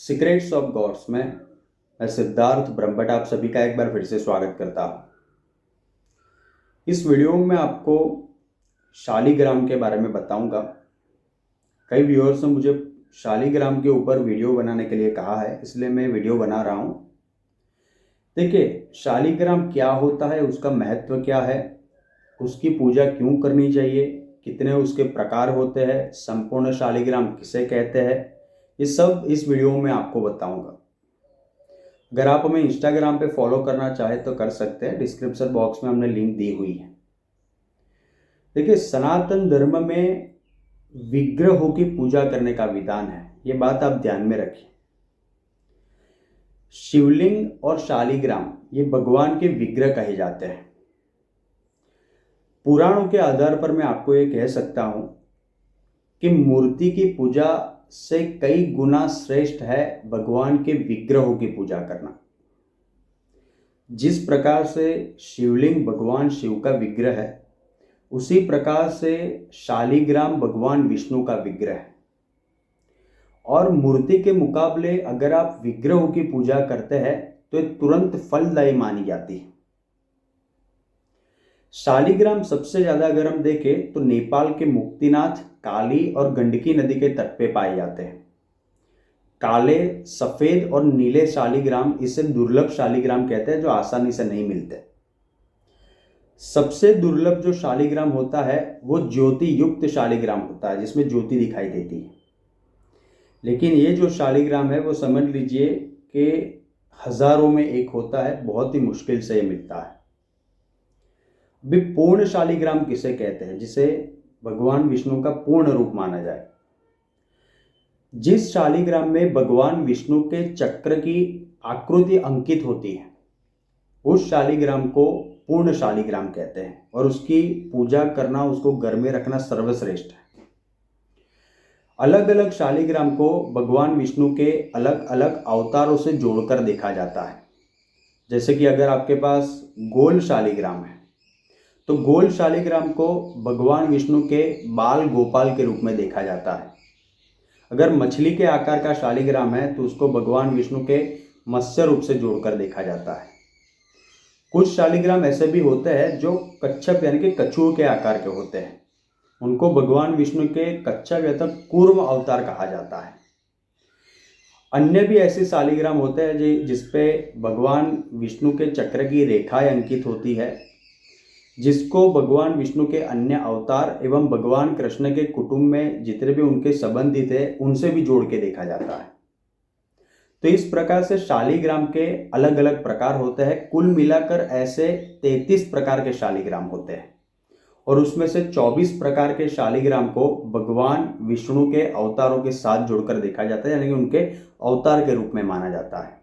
Secrets of God's में मैं सिद्धार्थ ब्रह्मभट्ट आप सभी का एक बार फिर से स्वागत करता हूँ। इस वीडियो में मैं आपको शालिग्राम के बारे में बताऊंगा। कई व्यूअर्स ने मुझे शालिग्राम के ऊपर वीडियो बनाने के लिए कहा है, इसलिए मैं वीडियो बना रहा हूँ। देखिए, शालिग्राम क्या होता है, उसका महत्व क्या है, उसकी पूजा क्यों करनी चाहिए, कितने उसके प्रकार होते हैं, संपूर्ण शालिग्राम किसे कहते हैं, ये सब इस वीडियो में आपको बताऊंगा। अगर आप हमें इंस्टाग्राम पे फॉलो करना चाहे तो कर सकते हैं, डिस्क्रिप्शन बॉक्स में हमने लिंक दी हुई है। देखिए, सनातन धर्म में विग्रहों की पूजा करने का विधान है, ये बात आप ध्यान में रखिए। शिवलिंग और शालिग्राम ये भगवान के विग्रह कहे जाते हैं। पुराणों के आधार पर मैं आपको ये कह सकता हूं कि मूर्ति की पूजा से कई गुना श्रेष्ठ है भगवान के विग्रहों की पूजा करना। जिस प्रकार से शिवलिंग भगवान शिव का विग्रह है, उसी प्रकार से शालिग्राम भगवान विष्णु का विग्रह है। और मूर्ति के मुकाबले अगर आप विग्रहों की पूजा करते हैं तो ये तुरंत फलदायी मानी जाती है। शालिग्राम सबसे ज्यादा अगर हम देखें तो नेपाल के मुक्तिनाथ, काली और गंडकी नदी के तट पे पाए जाते हैं। काले, सफेद और नीले शालिग्राम इसे दुर्लभ शालिग्राम कहते हैं, जो आसानी से नहीं मिलते। सबसे दुर्लभ जो शालिग्राम होता है वो ज्योति युक्त शालिग्राम होता है, जिसमें ज्योति दिखाई देती है। लेकिन ये जो शालिग्राम है वो समझ लीजिए कि हजारों में एक होता है, बहुत ही मुश्किल से ये मिलता है। अभी पूर्ण शालिग्राम किसे कहते हैं, जिसे भगवान विष्णु का पूर्ण रूप माना जाए। जिस शालिग्राम में भगवान विष्णु के चक्र की आकृति अंकित होती है, उस शालिग्राम को पूर्ण शालिग्राम कहते हैं। और उसकी पूजा करना, उसको घर में रखना सर्वश्रेष्ठ है। अलग अलग शालिग्राम को भगवान विष्णु के अलग अलग अवतारों से जोड़कर देखा जाता है। जैसे कि अगर आपके पास गोल शालिग्राम है तो गोल शालिग्राम को भगवान विष्णु के बाल गोपाल के रूप में देखा जाता है। अगर मछली के आकार का शालिग्राम है तो उसको भगवान विष्णु के मत्स्य रूप से जोड़कर देखा जाता है। कुछ शालिग्राम ऐसे भी होते हैं जो कच्छप यानी कि कछुओं के आकार के होते हैं, उनको भगवान विष्णु के कच्छप या कूर्म अवतार कहा जाता है। अन्य भी ऐसे शालिग्राम होते हैं जिसपे भगवान विष्णु के चक्र की रेखाएं अंकित होती है, जिसको भगवान विष्णु के अन्य अवतार एवं भगवान कृष्ण के कुटुंब में जितने भी उनके संबंधी थे उनसे भी जोड़ के देखा जाता है। तो इस प्रकार से शालिग्राम के अलग अलग प्रकार होते हैं। कुल मिलाकर ऐसे 33 प्रकार के शालिग्राम होते हैं और उसमें से 24 प्रकार के शालिग्राम को भगवान विष्णु के अवतारों के साथ जोड़कर देखा जाता है, यानी कि उनके अवतार के रूप में माना जाता है।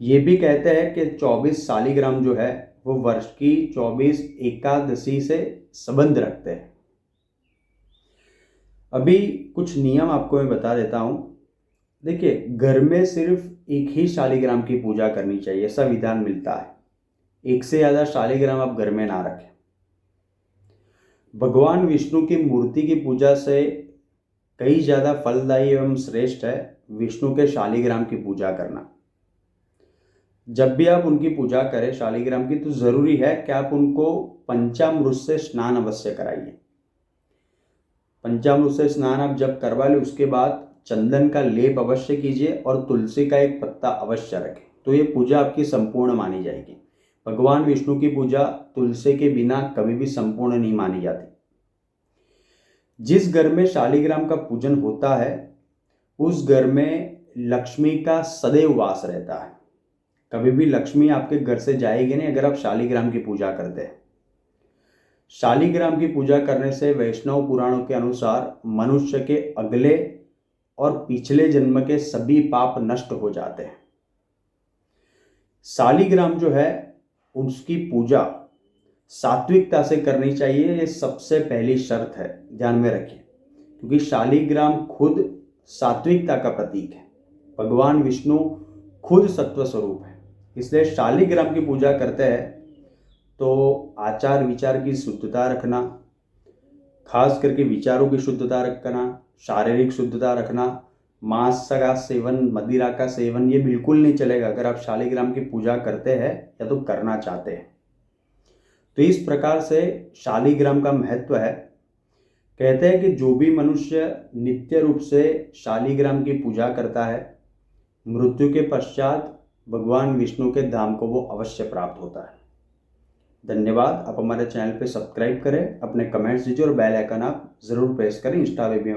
ये भी कहते हैं कि 24 शालिग्राम जो है वो वर्ष की 24 एकादशी से संबंध रखते हैं। अभी कुछ नियम आपको मैं बता देता हूँ। देखिए, घर में सिर्फ एक ही शालिग्राम की पूजा करनी चाहिए, ऐसा विधान मिलता है। एक से ज़्यादा शालिग्राम आप घर में ना रखें। भगवान विष्णु की मूर्ति की पूजा से कई ज़्यादा फलदायी एवं श्रेष्ठ है विष्णु के शालिग्राम की पूजा करना। जब भी आप उनकी पूजा करें शालिग्राम की, तो ज़रूरी है कि आप उनको पंचामृत से स्नान अवश्य कराइए। पंचामृत से स्नान आप जब करवा ले उसके बाद चंदन का लेप अवश्य कीजिए और तुलसी का एक पत्ता अवश्य रखें, तो ये पूजा आपकी संपूर्ण मानी जाएगी। भगवान विष्णु की पूजा तुलसी के बिना कभी भी संपूर्ण नहीं मानी जाती। जिस घर में शालिग्राम का पूजन होता है उस घर में लक्ष्मी का सदैव वास रहता है। कभी भी लक्ष्मी आपके घर से जाएगी नहीं अगर आप शालिग्राम की पूजा करते हैं। शालिग्राम की पूजा करने से वैष्णव पुराणों के अनुसार मनुष्य के अगले और पिछले जन्म के सभी पाप नष्ट हो जाते हैं। शालिग्राम जो है उसकी पूजा सात्विकता से करनी चाहिए, ये सबसे पहली शर्त है, ध्यान में रखिए। क्योंकि शालिग्राम खुद सात्विकता का प्रतीक है। भगवान विष्णु खुद सत्व स्वरूप है, इसलिए शालिग्राम की पूजा करते हैं तो आचार विचार की शुद्धता रखना, खास करके विचारों की शुद्धता रखना, शारीरिक शुद्धता रखना, मांस का सेवन, मदिरा का सेवन ये बिल्कुल नहीं चलेगा अगर आप शालिग्राम की पूजा करते हैं या तो करना चाहते हैं। तो इस प्रकार से शालिग्राम का महत्व है। कहते हैं कि जो भी मनुष्य नित्य रूप से शालिग्राम की पूजा करता है, मृत्यु के पश्चात भगवान विष्णु के धाम को वो अवश्य प्राप्त होता है। धन्यवाद। आप हमारे चैनल पे सब्सक्राइब करें, अपने कमेंट्स दीजिए और बेल आइकन आप ज़रूर प्रेस करें। इंस्टा पे भी